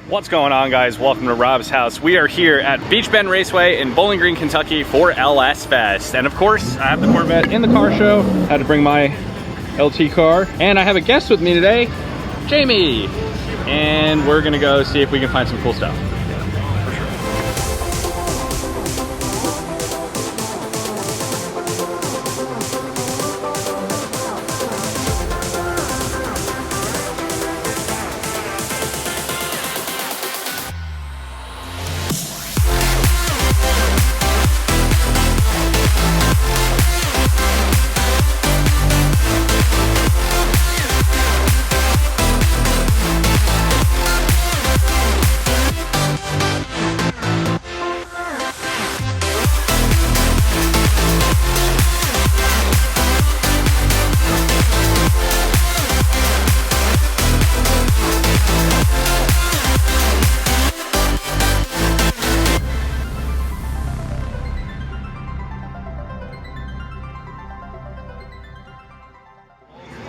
What's going on, guys? Welcome to Rob's house. We are here at Beach Bend Raceway in Bowling Green, Kentucky for LS Fest. And of course, I have the Corvette in the car show. Had to bring my LT car. And I have a guest with me today, Jamie. And we're gonna go see if we can find some cool stuff.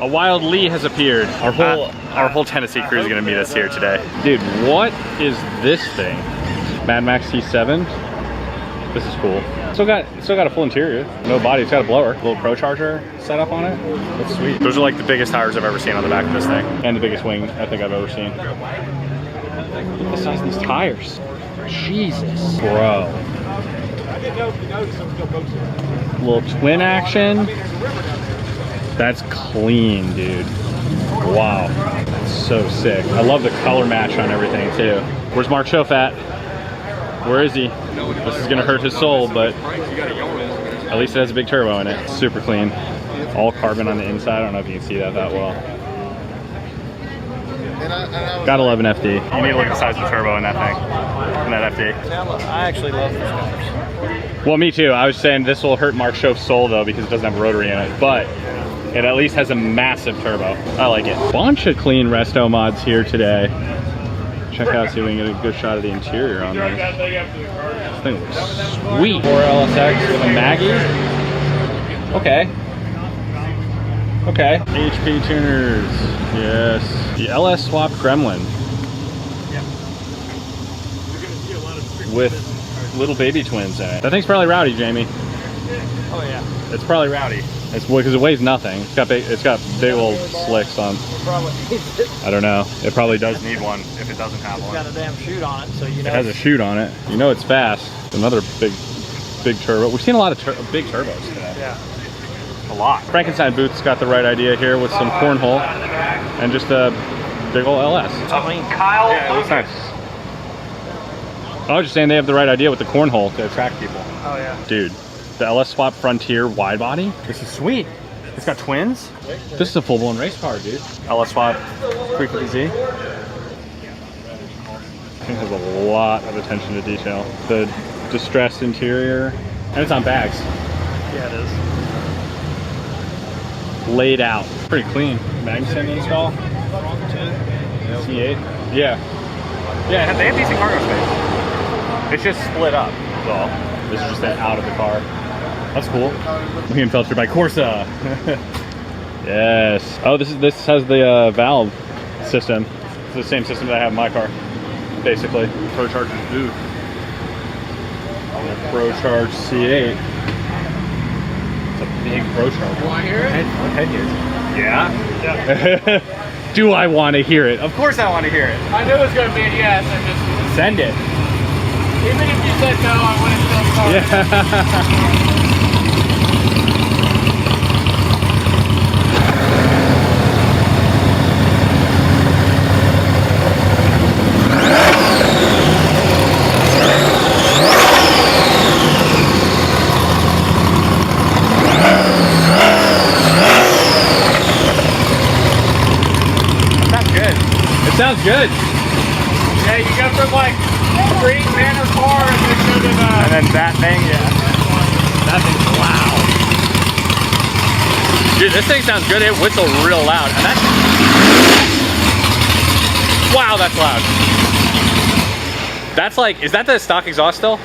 A wild Lee has appeared. Our whole Tennessee crew is gonna meet us here today. Dude, what is this thing? Mad Max T7. This is cool. Still got a full interior. No body. It's got a blower. A little Supercharger set up on it. That's sweet. Those are like the biggest tires I've ever seen on the back of this thing, and the biggest wing I think I've ever seen. Look at the size of these tires. Jesus, bro. Little twin action. That's clean, dude. Wow, that's so sick. I love the color match on everything too. Where's Mark Schoaf at? Where is he? This is gonna hurt his soul, but at least it has a big turbo in it. Super clean. All carbon on the inside. I don't know if you can see that well. Gotta love an FD. You need to look at the size of the turbo in that thing, in that FD. I actually love these cars. Well, me too. I was saying this will hurt Mark Schoaf's soul though because it doesn't have a rotary in it, but it at least has a massive turbo. I like it. Bunch of clean resto mods here today. Check out, see if we can get a good shot of the interior on this. This thing looks sweet. 4 LSX with a Maggie. Okay. Okay. HP tuners. Yes. The LS swap Gremlin. With little baby twins in it. That thing's probably rowdy, Jamie. Oh yeah. It's probably rowdy. It's because it weighs nothing. It's got big old slicks on. I don't know. It probably does need one if it doesn't have one. It's got a damn chute on it, so you know. It has a chute on it. You know it's fast. Another big turbo. We've seen a lot of big turbos today. Yeah. A lot. Frankenstein Booth's got the right idea here with some cornhole and just a big old LS. I mean, Kyle. Yeah, it looks nice. I was just saying they have the right idea with the cornhole to attract people. Oh yeah. Dude. The LS Swap Frontier wide body. This is sweet. It's got twins. This is a full-blown race car, dude. LS Swap 350Z. It has a lot of attention to detail. The distressed interior, and it's on bags. Yeah, it is. Laid out. Pretty clean. Magnuson install. C8. Yeah. Yeah, they have decent cargo space. It's just split up, that's all. This is just out of the car. That's cool. Being filtered by Corsa. Yes. Oh, this has the valve system. It's the same system that I have in my car, basically. Supercharger booth. ProCharge C8. It's a big ProCharger. You want to hear it? What head is? Yeah. Do I want to hear it? Of course I want to hear it. I knew it was going to be a yes. I just send it. even if you said no, I wouldn't still start. Yeah. Sounds good. Yeah, you go from like green banner car and then that thing. Yeah. That thing's loud. Dude, this thing sounds good. It whistles real loud. And that's... Wow, that's loud. That's like, is that the stock exhaust still?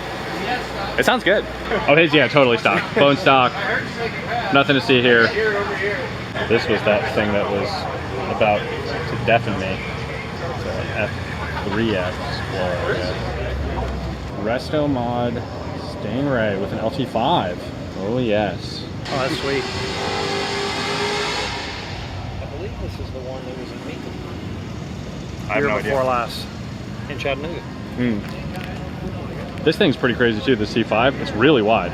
It sounds good. Oh, his, yeah, totally stock. Bone stock. Nothing to see here. This was that thing that was about to deafen me. So, 3X Explorer. Resto Mod Stingray with an LT5. Oh yes. Oh, that's sweet. I believe this is the one that was in Meekin. I have no idea. Before last in Chattanooga. This thing's pretty crazy too, the C5. It's really wide.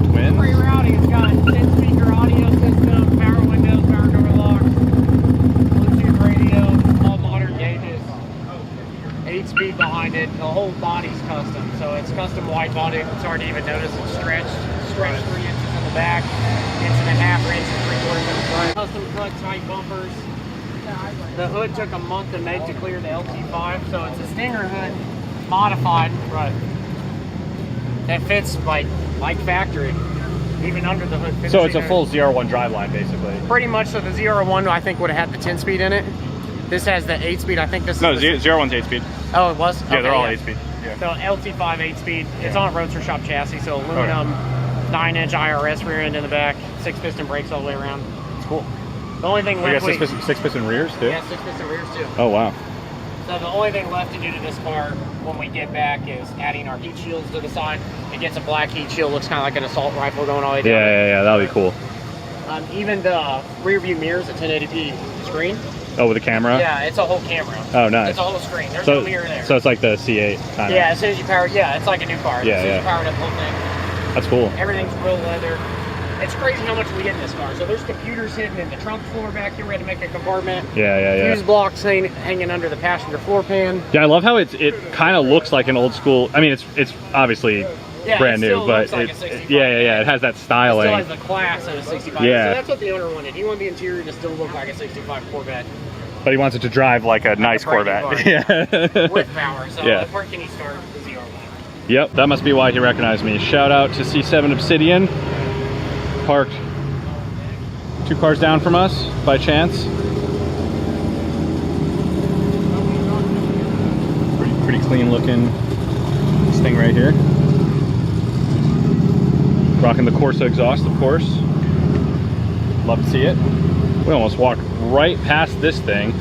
Twins? Pretty rowdy. It's got 10-speaker audio system, power windows, power door locks, Bluetooth radio, all modern gauges. 8-speed behind it. The whole body's custom, so it's custom wide body. It's hard to even notice it's stretched 3 inches in the back, 1.5 inches, 3/4 in the front. Custom cut tight bumpers. The hood took a month to make to clear the LT5, so it's a Stinger hood modified. Right. That fits like factory, even under the hood. So it's a full ZR1 driveline basically. Pretty much. So the ZR1 I think would have had the 10-speed in it. This has the 8-speed. I think this is ZR1's 8-speed. Oh, it was? Yeah, Okay, they're all 8-speed. Yeah. So LT5 8-speed. It's on a roadster shop chassis, so aluminum, 9-inch IRS rear end in the back, 6-piston brakes all the way around. It's cool. The only thing left... You got 6-piston rears too? Yeah, 6-piston rears too. Oh, wow. So the only thing left to do to this car when we get back is adding our heat shields to the side. It gets a black heat shield, looks kind of like an assault rifle going all the way down. Yeah, that'll be cool. Even the rear view mirrors, a 1080p screen. Oh, with a camera? Yeah, it's a whole camera. Oh, nice. It's a whole screen. There's no mirror there. So it's like the C8 kind of. Yeah, as soon as you power it, yeah, it's like a new car. Yeah, as soon as you power it up, the whole thing. That's cool. Everything's real leather. It's crazy how much we get in this car. So there's computers hidden in the trunk floor back here. We had to make a compartment. Yeah. Fuse blocks hanging under the passenger floor pan. Yeah, I love how it kind of looks like an old school. I mean, it's obviously brand new, but like it has that styling. It still has the class of a 65. Yeah. So that's what the owner wanted. He wanted the interior to still look like a 65 Corvette. But he wants it to drive like a nice Corvette. Yeah. With power. So where can he start the ZR1? Yep, that must be why he recognized me. Shout out to C7 Obsidian. Parked 2 cars down from us by chance. Pretty clean looking this thing right here. Rocking the Corsa exhaust, of course. Love to see it. We almost walked right past this thing,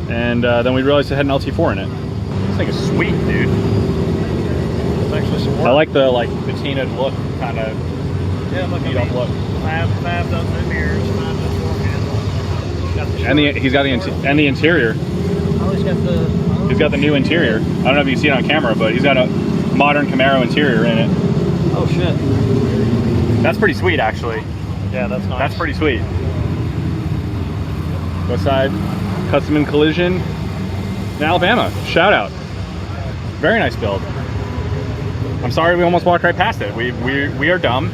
and then we realized it had an LT4 in it. This thing is sweet, dude. It's actually some work. I like the patinaed look, kind of. Yeah, look at up look. Fab does the mirrors, Fab does the door handle. He's got the interior. Oh, He's got the new interior. I don't know if you can see it on camera, but he's got a modern Camaro interior in it. Oh shit. That's pretty sweet, actually. Yeah, that's nice. That's pretty sweet. West Side Custom and Collision in Alabama. Shout out. Very nice build. I'm sorry we almost walked right past it. We are dumb.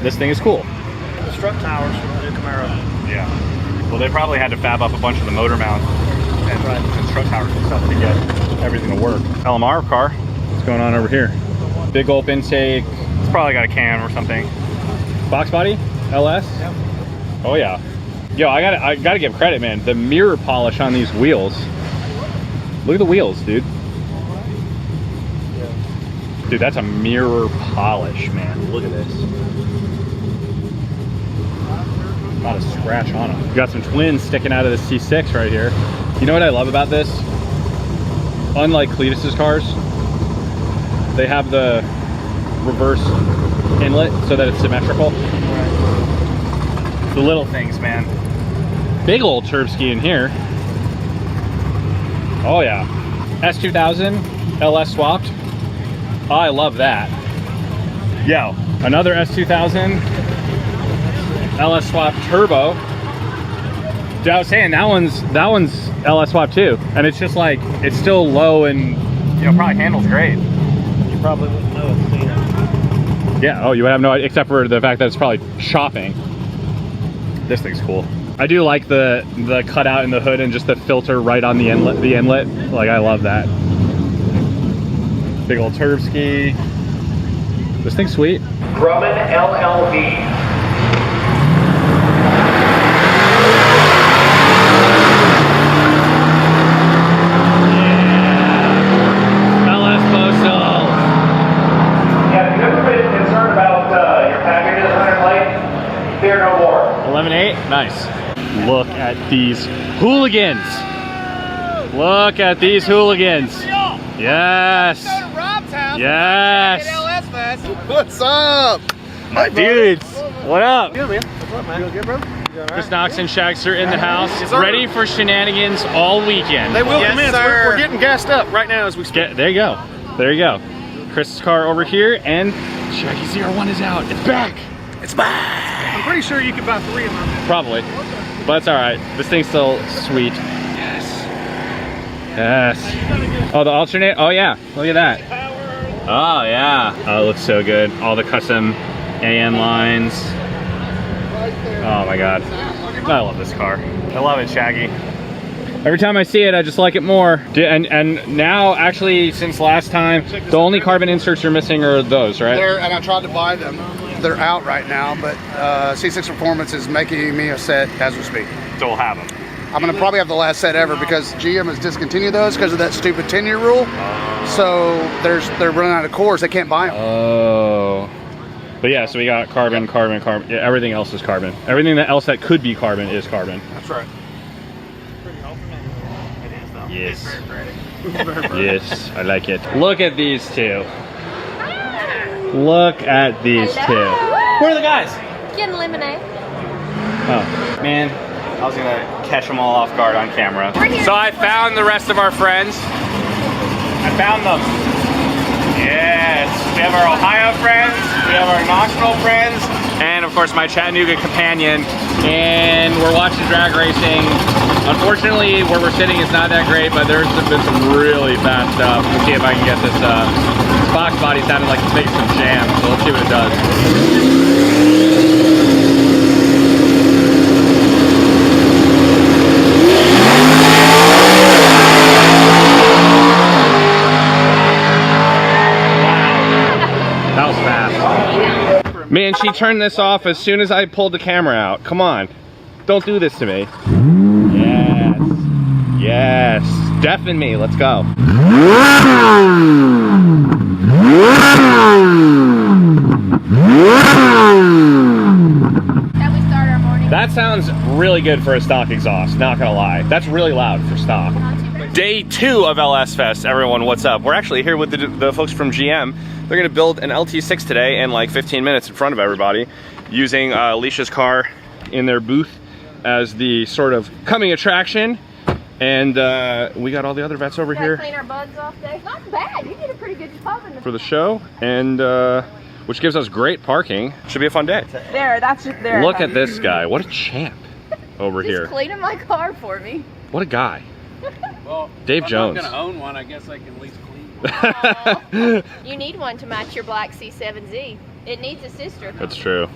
This thing is cool. The strut towers from the new Camaro. Yeah. Well, they probably had to fab up a bunch of the motor mounts and strut towers and stuff to get everything to work. LMR car. What's going on over here? Big gulp intake. It's probably got a cam or something. Box body? LS? Yep. Oh yeah. Yo, I gotta give credit, man. The mirror polish on these wheels. Look at the wheels, dude. Dude, that's a mirror polish, man. Look at this. Not a scratch on them. You got some twins sticking out of the C6 right here. You know what I love about this? Unlike Cletus's cars, they have the reverse inlet so that it's symmetrical. The little things, man. Big old Turbski in here. Oh yeah. S2000 LS swapped. I love that. Yo, another S2000 LS swap turbo. Dude, I was saying that one's LS swap too, and it's just like it's still low and probably handles great. You probably wouldn't know if you seen it. Yeah. Oh, you would have no idea, except for the fact that it's probably chopping. This thing's cool. I do like the cutout in the hood and just the filter right on the inlet. Like, I love that. Big old Turbski. This thing's sweet. Grumman LLV. Yeah. LS Postal. Have you ever been concerned about your packages running late? Fear no more. 11.8, nice. Look at at these hooligans. Look at these hooligans. Yes. Yes. What's up? My dudes. What up? Good, man. What's up, man? You good, bro? Chris Knox and Shagster in the house, ready for shenanigans all weekend. They will come in. We're getting gassed up right now as we speak. There you go. There you go. Chris's car over here, and Shaggy 01 is out. It's back. It's back. I'm pretty sure you could buy 3 of them. Probably, but it's all right. This thing's still sweet. Yes. Yes. Oh, the alternate. Oh yeah. Look at that. Oh yeah. Oh, it looks so good. All the custom AN lines. Oh my god. I love this car. I love it, Shaggy. Every time I see it, I just like it more. And now, actually, since last time, the only carbon inserts you're missing are those, right? And I tried to buy them. They're out right now, but C6 Performance is making me a set as we speak. So we'll have them. I'm gonna probably have the last set ever because GM has discontinued those because of that stupid 10-year rule. So they're running out of cores. They can't buy them. Oh. But yeah, so we got carbon, carbon, carbon. Yeah, everything else is carbon. Everything else that could be carbon is carbon. That's right. Yes. Yes, I like it. Look at these two. Look at these two. Where are the guys? Getting lemonade. Oh, man. I was gonna catch them all off guard on camera. So I found the rest of our friends. I found them. Yes. We have our Ohio friends. We have our Knoxville friends. And of course my Chattanooga companion. And we're watching drag racing. Unfortunately, where we're sitting is not that great, but there's been some really fast stuff. Let's see if I can get this box body sounding like it's making some jam. So let's see what it does. That was fast. Man, she turned this off as soon as I pulled the camera out. Come on. Don't do this to me. Yes. Yes. Deafen me. Let's go. Shall we start our morning? That sounds really good for a stock exhaust, not gonna lie. That's really loud for stock. Day 2 of LS Fest, everyone, what's up? We're actually here with the folks from GM. They're gonna build an LT6 today in like 15 minutes in front of everybody, using Alicia's car in their booth as the sort of coming attraction. And we got all the other vets over here Clean our buds off, Dave. Not bad. You did a pretty good job in for the show, and which gives us great parking. Should be a fun day. There, that's just there. Look at this guy. What a champ over Just here. cleaning my car for me. What a guy. Well, Dave Jones. If I'm not gonna own one, I guess I can at least clean one. Aw. You need one to match your black C7Z. It needs a sister. That's true.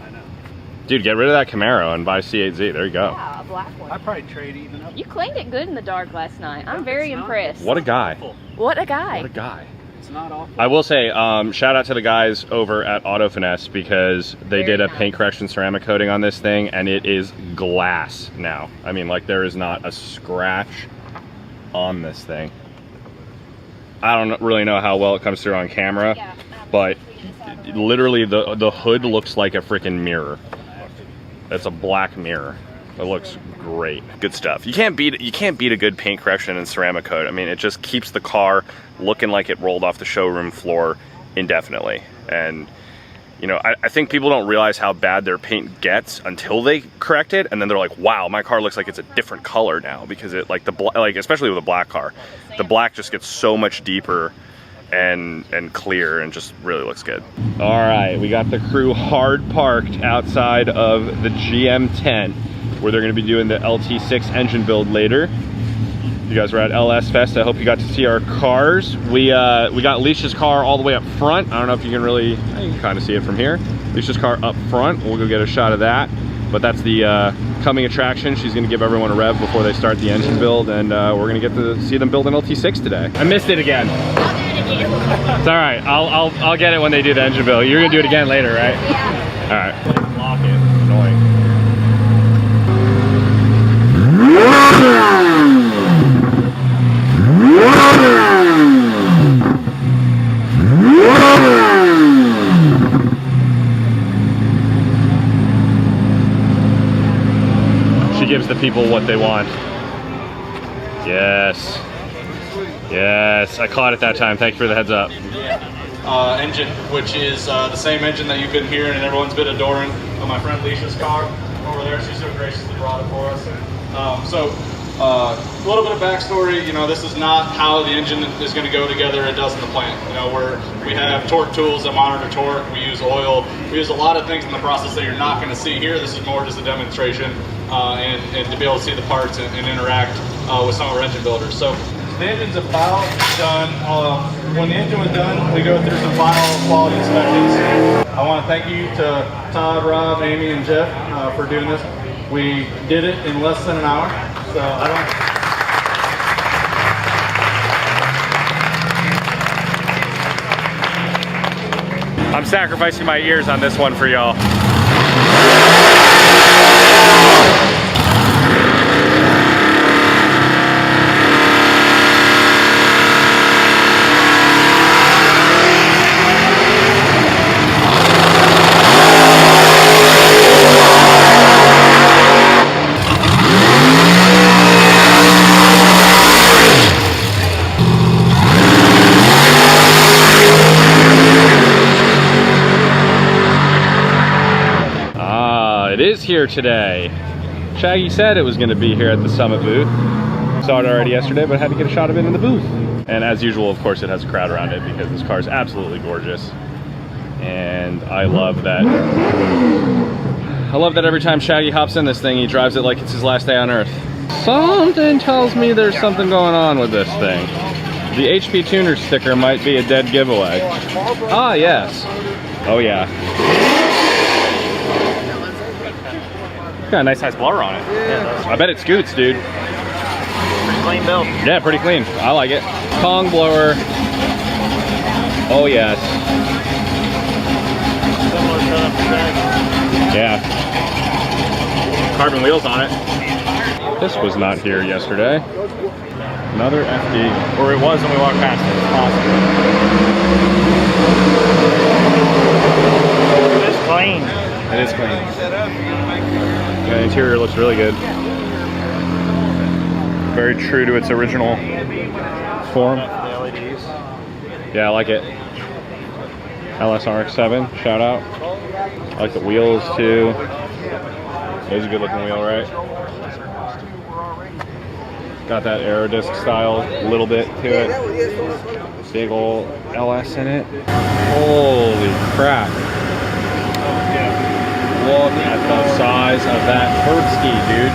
Dude, get rid of that Camaro and buy C8Z. There you go. Yeah, a black one. I'd probably trade even up. You cleaned it good in the dark last night. I'm very impressed. What a guy. What a guy. What a guy. It's not awful. I will say, shout out to the guys over at Auto Finesse because they did a paint correction ceramic coating on this thing and it is glass now. I mean, like there is not a scratch on this thing. I don't really know how well it comes through on camera, but literally the hood looks like a freaking mirror. It's a black mirror. It looks great. Good stuff. You can't beat a good paint correction and ceramic coat. I mean, it just keeps the car looking like it rolled off the showroom floor indefinitely. And you know, I think people don't realize how bad their paint gets until they correct it, and then they're like, "Wow, my car looks like it's a different color now," because it like especially with a black car, the black just gets so much deeper and clear and just really looks good. All right, we got the crew hard parked outside of the GM tent where they're going to be doing the LT6 engine build later. You guys were at LS Fest. I hope you got to see our cars. We got Alicia's car all the way up front. I don't know if you can really, you can kind of see it from here. Alicia's car up front. We'll go get a shot of that. But that's the coming attraction. She's going to give everyone a rev before they start the engine build, and we're going to get to see them build an LT6 today. I missed it again. I'll do it again. It's all right. I'll get it when they do the engine build. You're going to do it again later, right? Yeah. All right. Lock it. Annoying. She gives the people what they want. Yes. Yes, I caught it that time. Thank you for the heads up. Engine, which is the same engine that you've been hearing and everyone's been adoring on my friend Leisha's car over there. She's so graciously brought it for us. A little bit of backstory. You know, this is not how the engine is going to go together. It does in the plant. You know, we have torque tools that monitor torque. We use oil. We use a lot of things in the process that you're not going to see here. This is more just a demonstration and to be able to see the parts and interact with some of our engine builders. So the engine's about done. When the engine was done, we go through some final quality inspections. I want to thank you to Todd, Rob, Amy, and Jeff for doing this. We did it in less than an hour. So I'm sacrificing my ears on this one for y'all. It is here today. Shaggy said it was going to be here at the Summit booth. Saw it already yesterday, but had to get a shot of it in the booth. And as usual, of course, it has a crowd around it because this car is absolutely gorgeous. And I love that. I love that every time Shaggy hops in this thing, he drives it like it's his last day on Earth. Something tells me there's something going on with this thing. The HP Tuner sticker might be a dead giveaway. Ah, yes. Oh, yeah. Got a nice size blower on it. Yeah, I bet it scoots, dude. Pretty clean build. Yeah, pretty clean. I like it. Kong blower. Oh yes. Similar setup to that. Yeah. Carbon wheels on it. This was not here yesterday. Another FD. Or it was when we walked past it. It's It's awesome. clean. It is clean. The interior looks really good. Very true to its original form. The LEDs. Yeah, I like it. LSRX7, shout out. I like the wheels too. It is a good looking wheel, right? Got that Aerodisc style little bit to it. Big old LS in it. Holy crap. Look at the size of that curb ski, dude.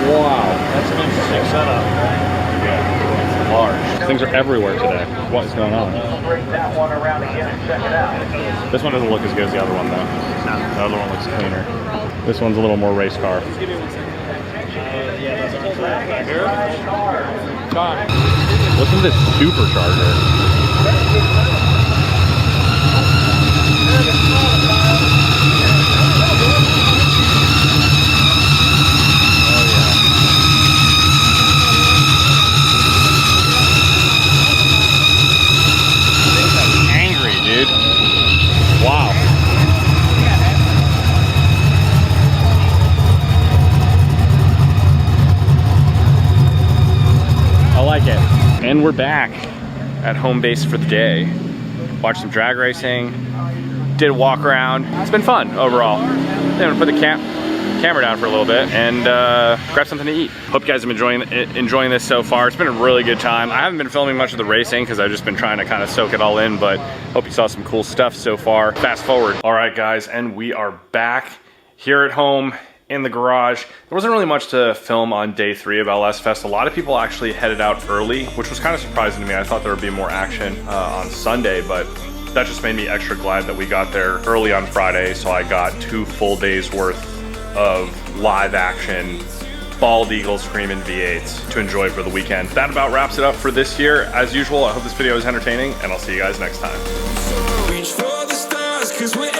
Wow. That's an interesting setup. Yeah, it's large. Things are everywhere today. What is going on? This one doesn't look as good as the other one, though. The other one looks cleaner. This one's a little more race car. Listen to this Supercharger. Wow. I like it. And we're back at home base for the day. Watched some drag racing, did a walk around. It's been fun overall. Then I'm gonna put the camera down for a little bit and grab something to eat. Hope you guys have been enjoying this so far. It's been a really good time. I haven't been filming much of the racing because I've just been trying to kind of soak it all in, but hope you saw some cool stuff so far. Fast forward. All right, guys, and we are back here at home in the garage. There wasn't really much to film on day 3 of LS Fest. A lot of people actually headed out early, which was kind of surprising to me. I thought there would be more action on Sunday, but that just made me extra glad that we got there early on Friday, so I got 2 full days worth of live action bald eagle screaming V8s to enjoy for the weekend. That about wraps it up for this year. As usual, I hope this video is entertaining, and I'll see you guys next time. Reach for the stars, 'cause we're